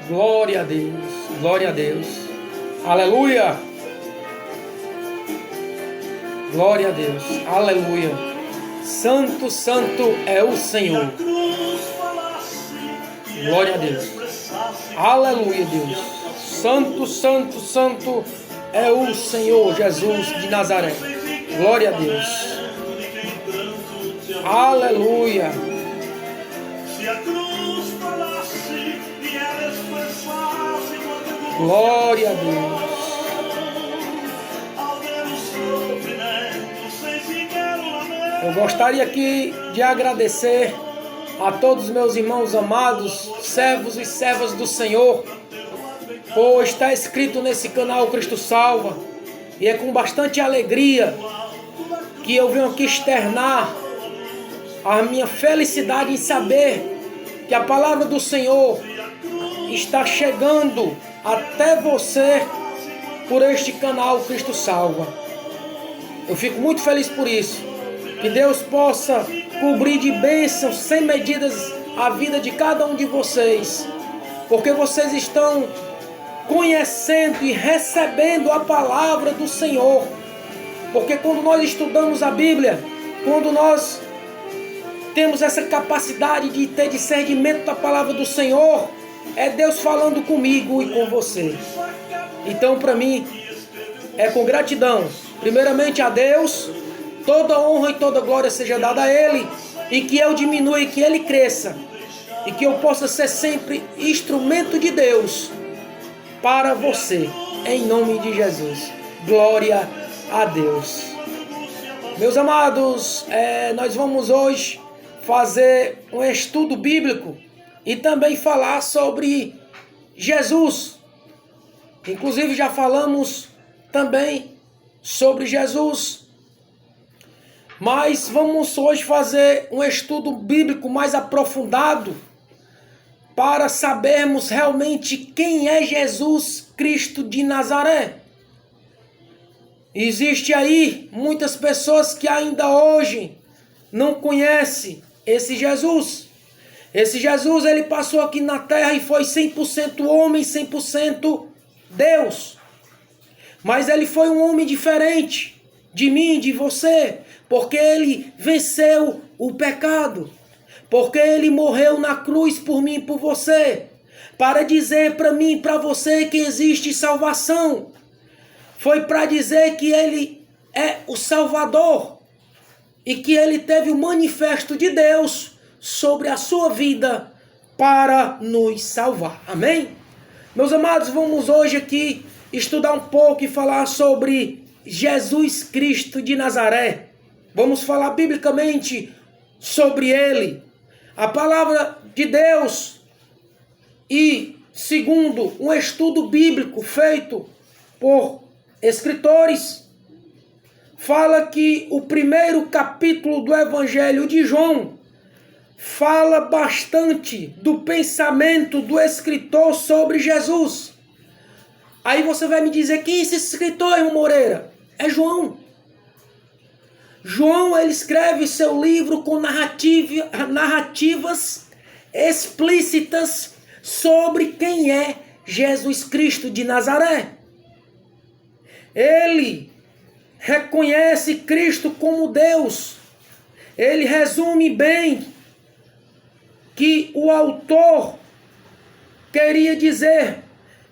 Glória a Deus, glória a Deus. Aleluia. Glória a Deus, aleluia. Santo, santo é o Senhor. Glória a Deus. Aleluia, Deus. Santo, santo, santo é o Senhor Jesus de Nazaré. Glória a Deus. Aleluia. Glória a Deus. Eu gostaria aqui de agradecer a todos os meus irmãos amados, servos e servas do Senhor, por estar inscrito nesse canal Cristo Salva. E é com bastante alegria que eu venho aqui externar a minha felicidade em saber que a palavra do Senhor está chegando até você por este canal Cristo Salva. Eu fico muito feliz por isso. Que Deus possa cobrir de bênçãos sem medidas a vida de cada um de vocês, porque vocês estão conhecendo e recebendo a palavra do Senhor. Porque quando nós estudamos a Bíblia, quando nós temos essa capacidade de ter discernimento da palavra do Senhor, é Deus falando comigo e com você. Então, para mim, é com gratidão, primeiramente a Deus, toda honra e toda glória seja dada a Ele, e que eu diminua e que Ele cresça, e que eu possa ser sempre instrumento de Deus para você, em nome de Jesus. Glória a Deus. Meus amados, nós vamos hoje fazer um estudo bíblico e também falar sobre Jesus. Inclusive já falamos também sobre Jesus, mas vamos hoje fazer um estudo bíblico mais aprofundado para sabermos realmente quem é Jesus Cristo de Nazaré. Existe aí muitas pessoas que ainda hoje não conhecem esse Jesus. Esse Jesus, ele passou aqui na terra e foi 100% homem, 100% Deus. Mas ele foi um homem diferente de mim, de você, porque ele venceu o pecado, porque ele morreu na cruz por mim e por você, para dizer para mim e para você que existe salvação. Foi para dizer que ele é o Salvador e que ele teve o manifesto de Deus sobre a sua vida para nos salvar. Amém? Meus amados, vamos hoje aqui estudar um pouco e falar sobre Jesus Cristo de Nazaré. Vamos falar biblicamente sobre ele. A palavra de Deus, e segundo um estudo bíblico feito por escritores, fala que o primeiro capítulo do Evangelho de João fala bastante do pensamento do escritor sobre Jesus. Aí você vai me dizer, quem é esse escritor, irmão Moreira? É João. João, ele escreve seu livro com narrativas explícitas sobre quem é Jesus Cristo de Nazaré. Ele reconhece Cristo como Deus. Ele resume bem que o autor queria dizer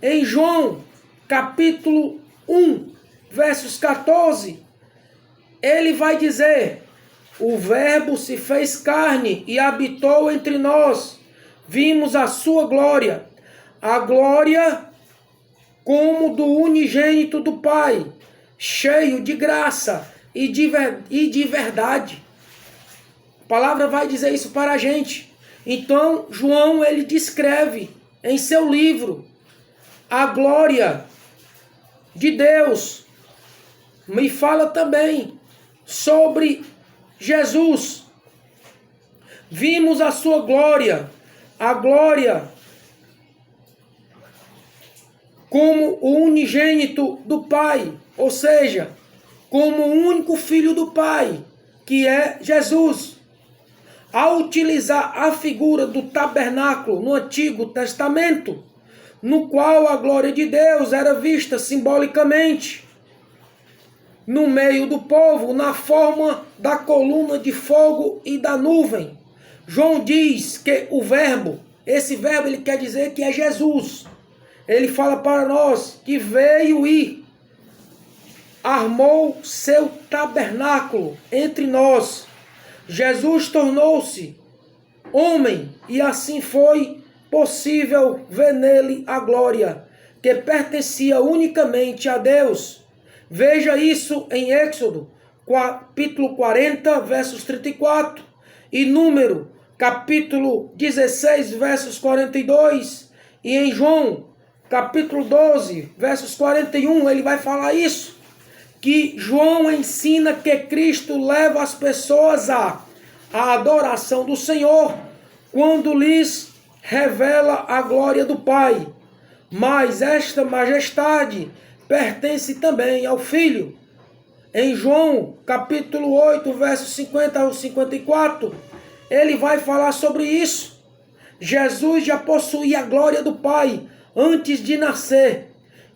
em João, capítulo 1, versos 14, ele vai dizer: o Verbo se fez carne e habitou entre nós. Vimos a sua glória, a glória como do unigênito do Pai, cheio de graça e de verdade. A palavra vai dizer isso para a gente. Então, João, ele descreve em seu livro a glória de Deus. Me fala também sobre Jesus. Vimos a sua glória, a glória como o unigênito do Pai, ou seja, como o único filho do Pai, que é Jesus. Ao utilizar a figura do tabernáculo no Antigo Testamento, no qual a glória de Deus era vista simbolicamente no meio do povo, na forma da coluna de fogo e da nuvem. João diz que o verbo, esse verbo ele quer dizer que é Jesus. Ele fala para nós que veio e armou seu tabernáculo entre nós. Jesus tornou-se homem e assim foi possível ver nele a glória que pertencia unicamente a Deus. Veja isso em Êxodo, capítulo 40, versos 34, e Número, capítulo 16, versos 42, e em João, capítulo 12, versos 41, ele vai falar isso, que João ensina que Cristo leva as pessoas à adoração do Senhor quando lhes revela a glória do Pai. Mas esta majestade pertence também ao Filho. Em João, capítulo 8, versos 50 ao 54, ele vai falar sobre isso. Jesus já possuía a glória do Pai antes de nascer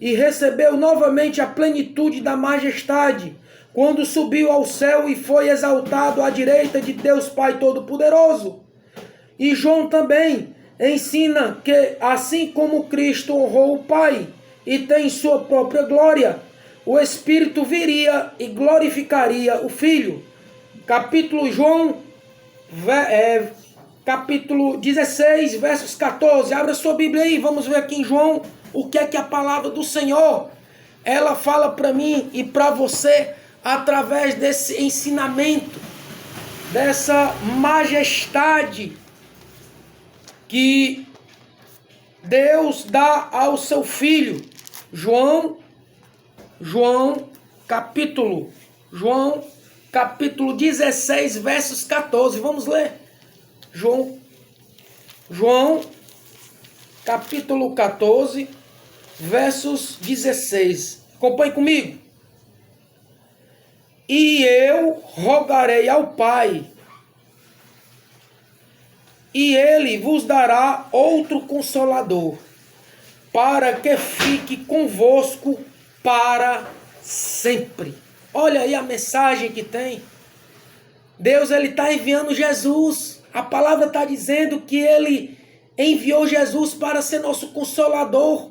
e recebeu novamente a plenitude da majestade quando subiu ao céu e foi exaltado à direita de Deus Pai Todo-Poderoso. E João também ensina que assim como Cristo honrou o Pai e tem sua própria glória, o Espírito viria e glorificaria o Filho. Capítulo 16, versos 14. Abra sua Bíblia aí, vamos ver aqui em João o que é que a palavra do Senhor ela fala para mim e para você através desse ensinamento, dessa majestade que Deus dá ao seu Filho. João capítulo 16, versos 14. Vamos ler. João capítulo 14, versos 16. Acompanhe comigo. E eu rogarei ao Pai, e ele vos dará outro Consolador, para que fique convosco para sempre. Olha aí a mensagem que tem. Deus ele está enviando Jesus. A palavra está dizendo que ele enviou Jesus para ser nosso Consolador,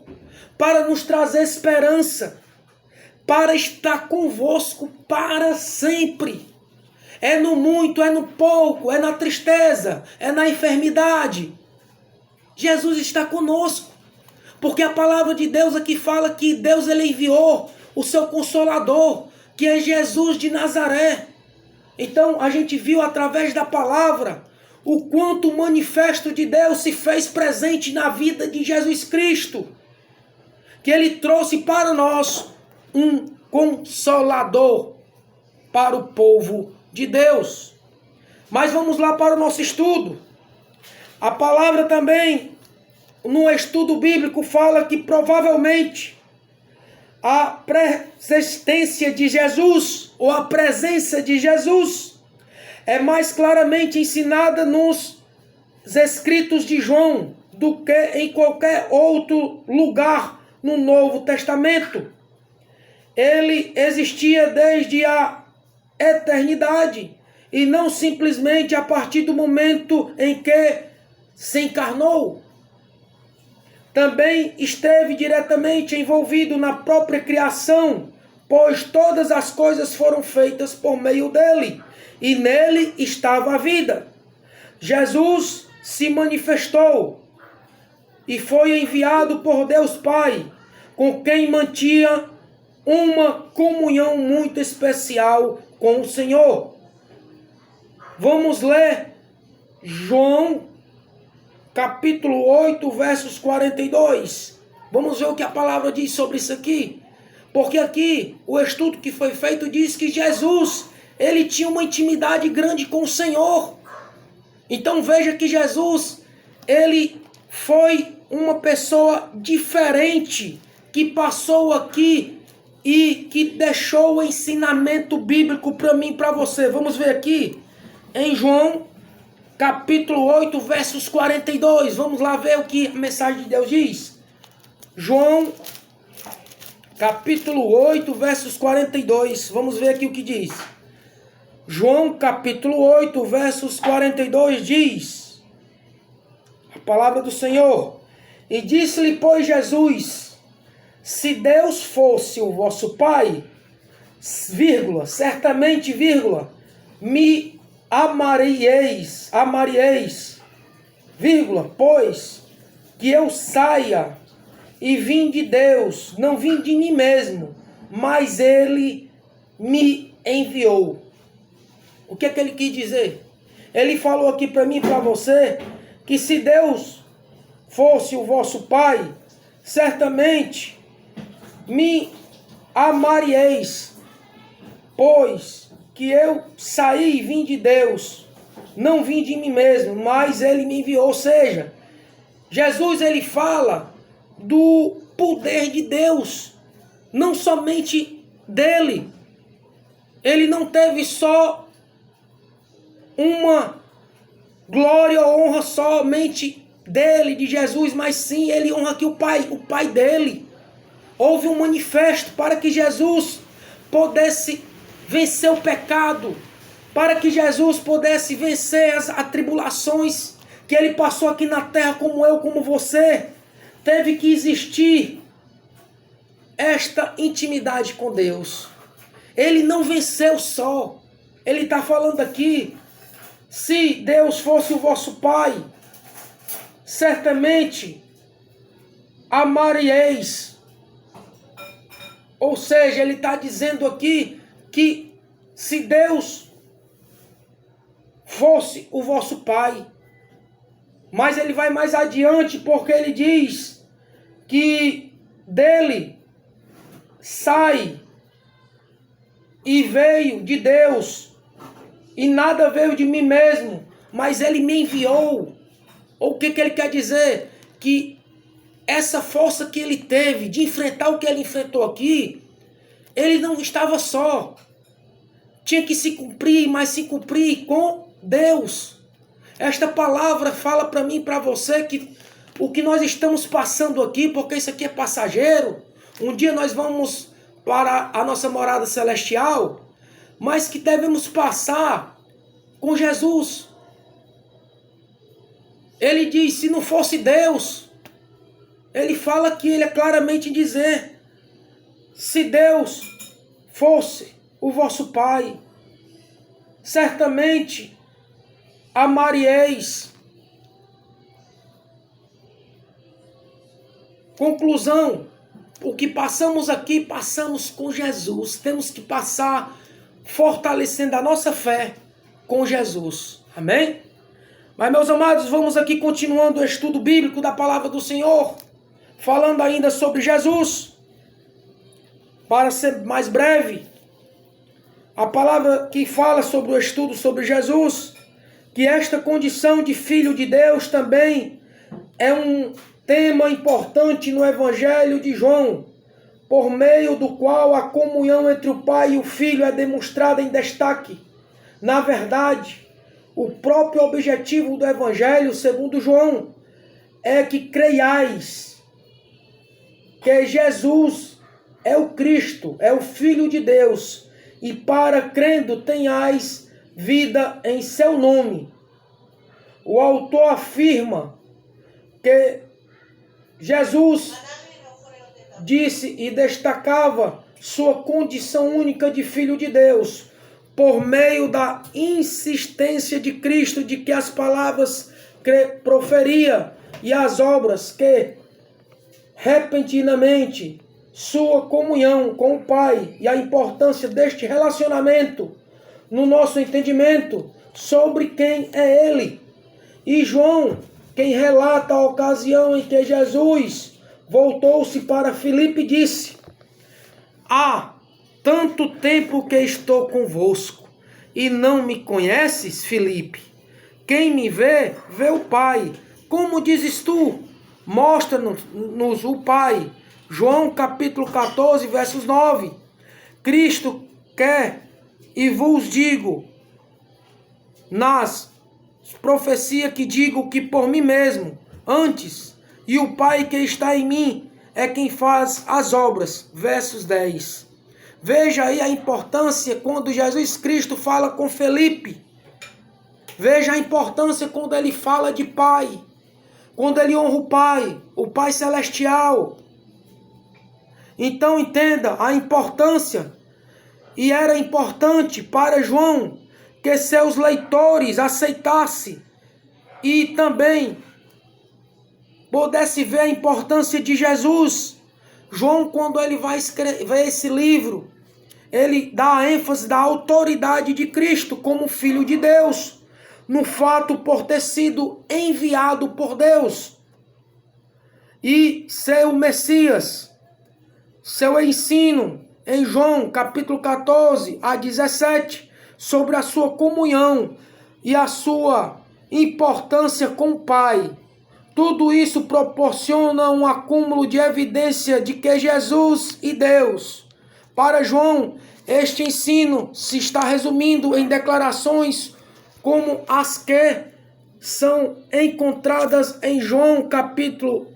para nos trazer esperança, para estar convosco para sempre. É no muito, é no pouco, é na tristeza, é na enfermidade. Jesus está conosco. Porque a palavra de Deus aqui fala que Deus ele enviou o seu Consolador, que é Jesus de Nazaré. Então a gente viu através da palavra o quanto o manifesto de Deus se fez presente na vida de Jesus Cristo. Que ele trouxe para nós um Consolador para o povo de Deus. Mas vamos lá para o nosso estudo. A palavra também, no estudo bíblico, fala que provavelmente a persistência de Jesus, ou a presença de Jesus, é mais claramente ensinada nos escritos de João do que em qualquer outro lugar no Novo Testamento. Ele existia desde a eternidade e não simplesmente a partir do momento em que se encarnou. Também esteve diretamente envolvido na própria criação, pois todas as coisas foram feitas por meio dele, e nele estava a vida. Jesus se manifestou e foi enviado por Deus Pai, com quem mantinha uma comunhão muito especial com o Senhor. Vamos ler João capítulo 8, versos 42. Vamos ver o que a palavra diz sobre isso aqui. Porque aqui o estudo que foi feito diz que Jesus, ele tinha uma intimidade grande com o Senhor. Então veja que Jesus, ele foi uma pessoa diferente, que passou aqui e que deixou o ensinamento bíblico para mim e para você. Vamos ver aqui em João capítulo 8, versos 42. Vamos lá ver o que a mensagem de Deus diz. João, capítulo 8, versos 42. Vamos ver aqui o que diz. João, capítulo 8, versos 42 diz: a palavra do Senhor. E disse-lhe, pois, Jesus: se Deus fosse o vosso Pai, vírgula, certamente, vírgula, me amaríeis, vírgula, pois que eu saia e vim de Deus, não vim de mim mesmo, mas Ele me enviou. O que é que ele quis dizer? Ele falou aqui para mim e para você que se Deus fosse o vosso Pai, certamente me amaríeis, pois que eu saí e vim de Deus, não vim de mim mesmo, mas Ele me enviou. Ou seja, Jesus, ele fala do poder de Deus, não somente dele. Ele não teve só uma glória ou honra somente dele, de Jesus, mas sim, ele honra aqui o Pai dele. Houve um manifesto para que Jesus pudesse vencer o pecado, para que Jesus pudesse vencer as atribulações que ele passou aqui na terra, como eu, como você. Teve que existir esta intimidade com Deus. Ele não venceu só. Ele está falando aqui, se Deus fosse o vosso Pai, certamente amaríeis. Ou seja, ele está dizendo aqui que se Deus fosse o vosso Pai, mas ele vai mais adiante, porque ele diz que dele sai e veio de Deus, e nada veio de mim mesmo, mas ele me enviou. Ou o que ele quer dizer? Que essa força que ele teve de enfrentar o que ele enfrentou aqui, ele não estava só. Tinha que se cumprir, mas se cumprir com Deus. Esta palavra fala para mim e para você que o que nós estamos passando aqui, porque isso aqui é passageiro, um dia nós vamos para a nossa morada celestial, mas que devemos passar com Jesus. Ele diz, se não fosse Deus, ele fala que ele é claramente dizer, se Deus fosse o vosso Pai, certamente amaríeis. Conclusão, o que passamos aqui, passamos com Jesus. Temos que passar fortalecendo a nossa fé com Jesus. Amém? Mas, meus amados, vamos aqui continuando o estudo bíblico da palavra do Senhor, falando ainda sobre Jesus. Para ser mais breve, a palavra que fala sobre o estudo sobre Jesus, que esta condição de filho de Deus também é um tema importante no Evangelho de João, por meio do qual a comunhão entre o Pai e o Filho é demonstrada em destaque. Na verdade, o próprio objetivo do Evangelho, segundo João, é que creiais que Jesus é o Cristo, é o Filho de Deus, e para crendo tenhais vida em seu nome. O autor afirma que Jesus disse e destacava sua condição única de Filho de Deus, por meio da insistência de Cristo de que as palavras que proferia e as obras que repentinamente sua comunhão com o Pai e a importância deste relacionamento no nosso entendimento sobre quem é Ele. E João, quem relata a ocasião em que Jesus voltou-se para Filipe e disse: há tanto tempo que estou convosco e não me conheces, Filipe? Quem me vê, vê o Pai. Como dizes tu? Mostra-nos o Pai. João capítulo 14, versos 9. Cristo quer, e vos digo, nas profecias que digo que por mim mesmo, antes, e o Pai que está em mim é quem faz as obras. Versos 10. Veja aí a importância quando Jesus Cristo fala com Felipe. Veja a importância quando ele fala de Pai. Quando ele honra o Pai Celestial. Então entenda a importância. E era importante para João que seus leitores aceitassem e também pudesse ver a importância de Jesus. João, quando ele vai escrever esse livro, ele dá a ênfase da autoridade de Cristo como Filho de Deus, no fato por ter sido enviado por Deus e ser o Messias. Seu ensino em João capítulo 14 a 17 sobre a sua comunhão e a sua importância com o Pai. Tudo isso proporciona um acúmulo de evidência de que Jesus e Deus. Para João, este ensino se está resumindo em declarações como as que são encontradas em João capítulo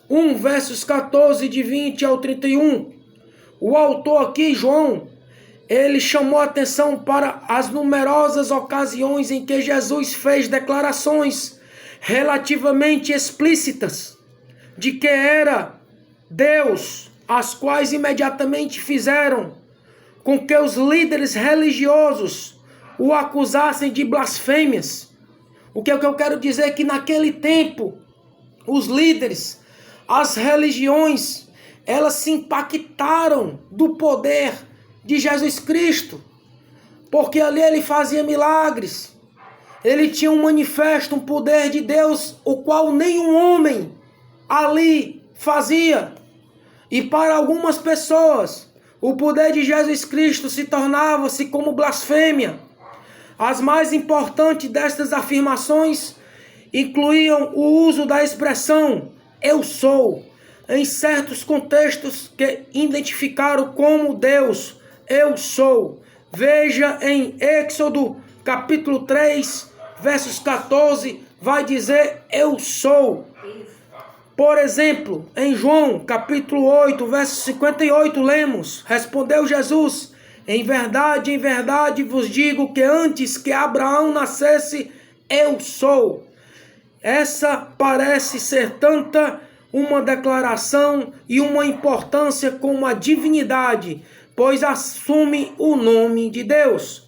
1, versos 14 de 20 ao 31. O autor aqui, João, ele chamou a atenção para as numerosas ocasiões em que Jesus fez declarações relativamente explícitas de que era Deus, as quais imediatamente fizeram com que os líderes religiosos o acusassem de blasfêmias. O que eu quero dizer é que naquele tempo, os líderes, as religiões, elas se impactaram do poder de Jesus Cristo, porque ali ele fazia milagres, ele tinha um manifesto, um poder de Deus, o qual nenhum homem ali fazia. E para algumas pessoas, o poder de Jesus Cristo se tornava-se como blasfêmia. As mais importantes destas afirmações incluíam o uso da expressão "eu sou", em certos contextos que identificaram como Deus, eu sou. Veja em Êxodo capítulo 3, versos 14, vai dizer eu sou. Por exemplo, em João capítulo 8, verso 58, lemos: respondeu Jesus, em verdade vos digo que antes que Abraão nascesse, eu sou. Essa parece ser tanta uma declaração e uma importância como a divindade, pois assume o nome de Deus.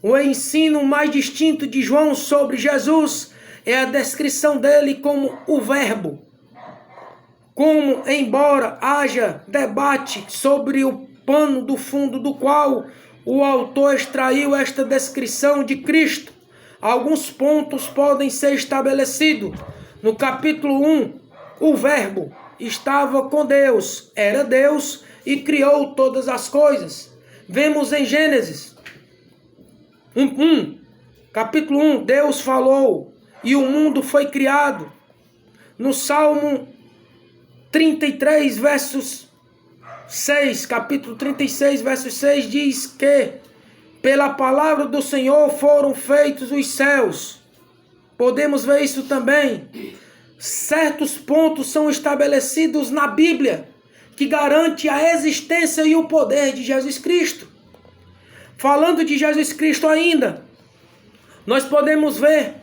O ensino mais distinto de João sobre Jesus é a descrição dele como o Verbo. Como, embora haja debate sobre o pano do fundo do qual o autor extraiu esta descrição de Cristo, alguns pontos podem ser estabelecidos. No capítulo 1, o Verbo estava com Deus, era Deus e criou todas as coisas. Vemos em Gênesis capítulo 1, Deus falou e o mundo foi criado. No Salmo 33, versos 6, capítulo 36, versos 6, diz que pela palavra do Senhor foram feitos os céus. Podemos ver isso também. Certos pontos são estabelecidos na Bíblia que garante a existência e o poder de Jesus Cristo. Falando de Jesus Cristo ainda, nós podemos ver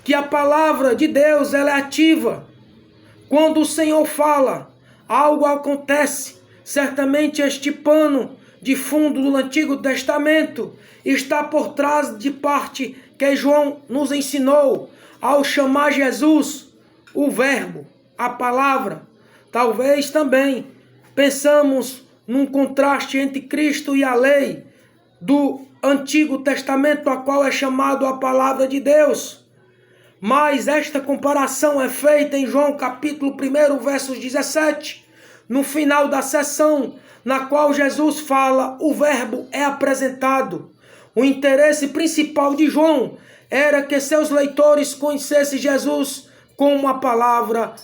que a palavra de Deus ela é ativa. Quando o Senhor fala, algo acontece. Certamente este pano de fundo do Antigo Testamento está por trás de parte que João nos ensinou ao chamar Jesus o Verbo, a palavra. Talvez também pensamos num contraste entre Cristo e a lei do Antigo Testamento, a qual é chamado a palavra de Deus. Mas esta comparação é feita em João capítulo 1, versos 17. No final da sessão na qual Jesus fala, o Verbo é apresentado. O interesse principal de João era que seus leitores conhecessem Jesus como a palavra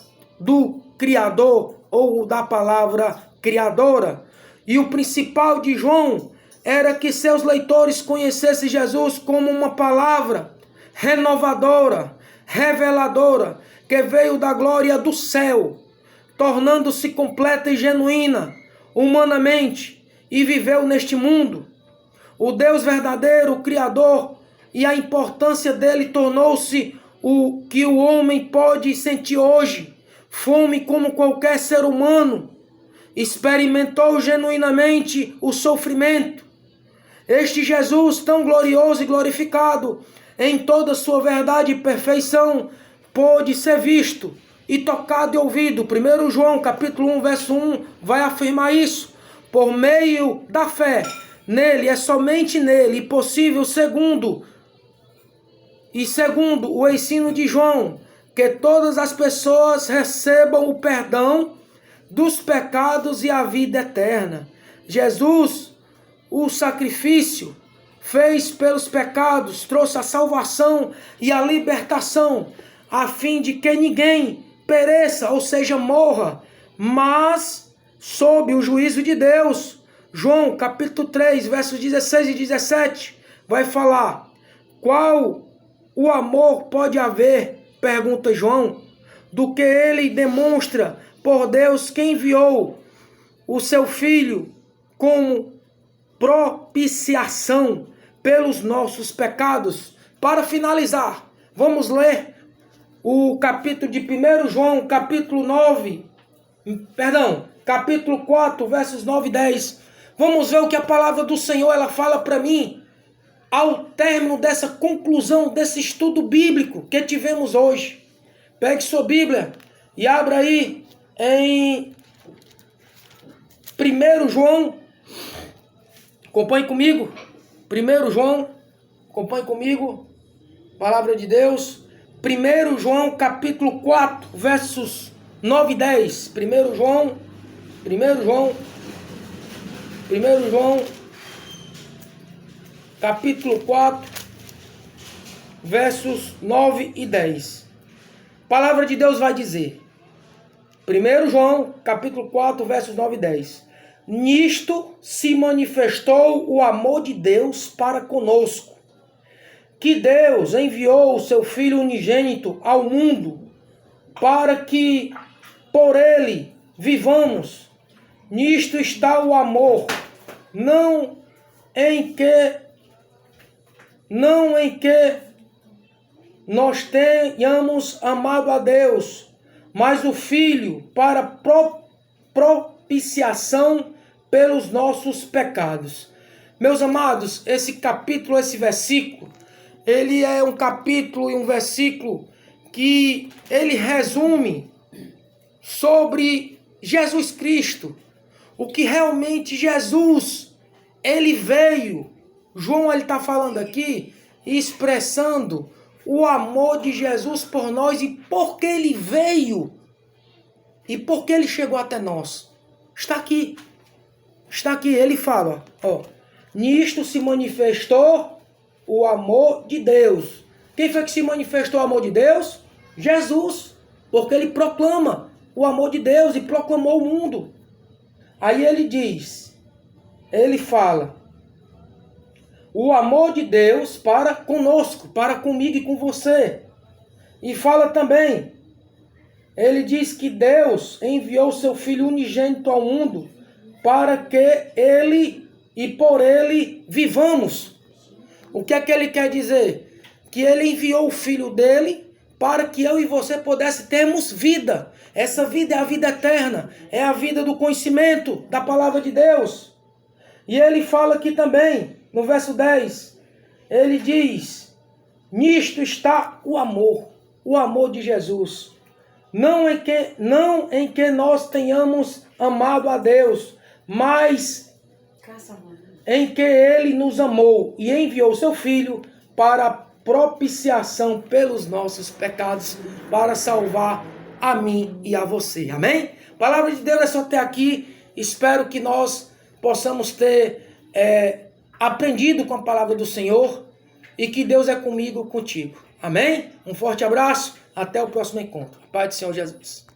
do Criador ou da palavra criadora. E o principal de João era que seus leitores conhecessem Jesus como uma palavra renovadora, reveladora, que veio da glória do céu, tornando-se completa e genuína, humanamente, e viveu neste mundo. O Deus verdadeiro, o Criador, e a importância dele tornou-se o que o homem pode sentir hoje. Fome como qualquer ser humano. Experimentou genuinamente o sofrimento. Este Jesus, tão glorioso e glorificado, em toda sua verdade e perfeição, pôde ser visto e tocado e ouvido. 1 João capítulo 1, verso 1, vai afirmar isso. Por meio da fé nele, é somente nele possível, segundo o ensino de João, que todas as pessoas recebam o perdão dos pecados e a vida eterna. Jesus, o sacrifício, fez pelos pecados, trouxe a salvação e a libertação, a fim de que ninguém pereça, ou seja, morra, mas sob o juízo de Deus. João capítulo 3, versos 16 e 17, vai falar: qual o amor pode haver, pergunta João, do que ele demonstra por Deus, que enviou o seu Filho como propiciação pelos nossos pecados. Para finalizar, vamos ler o capítulo de 1 João, capítulo 4, versos 9 e 10. Vamos ver o que a palavra do Senhor ela fala para mim ao término dessa conclusão, desse estudo bíblico que tivemos hoje. Pegue sua Bíblia e abra aí em 1 João, acompanhe comigo, 1 João, acompanhe comigo, palavra de Deus, 1 João capítulo 4, versos 9 e 10, 1 João, capítulo 4, versos 9 e 10. Palavra de Deus vai dizer, 1 João, capítulo 4, versos 9 e 10. Nisto se manifestou o amor de Deus para conosco, que Deus enviou o seu Filho unigênito ao mundo, para que por ele vivamos. Nisto está o amor, não em que nós tenhamos amado a Deus, mas o Filho para propiciação pelos nossos pecados. Meus amados, esse capítulo, esse versículo, ele é um capítulo e um versículo que ele resume sobre Jesus Cristo, o que realmente Jesus, ele veio. João ele está falando aqui, expressando o amor de Jesus por nós e porque ele veio e porque ele chegou até nós. Está aqui, ele fala, ó, nisto se manifestou o amor de Deus. Quem foi que se manifestou o amor de Deus? Jesus, porque ele proclama o amor de Deus e proclamou o mundo. Aí ele fala, o amor de Deus para conosco, para comigo e com você. E fala também, ele diz que Deus enviou seu Filho unigênito ao mundo para que ele e por ele vivamos. O que é que ele quer dizer? Que ele enviou o Filho dele para que eu e você pudesse termos vida. Essa vida é a vida eterna, é a vida do conhecimento da palavra de Deus. E ele fala aqui também, no verso 10, ele diz, nisto está o amor de Jesus. Não em que nós tenhamos amado a Deus, mas em que ele nos amou e enviou seu Filho para propiciação pelos nossos pecados, para salvar a mim e a você. Amém? Palavra de Deus é só até aqui. Espero que nós possamos ter aprendido com a palavra do Senhor e que Deus é comigo, contigo. Amém? Um forte abraço. Até o próximo encontro. Paz do Senhor Jesus.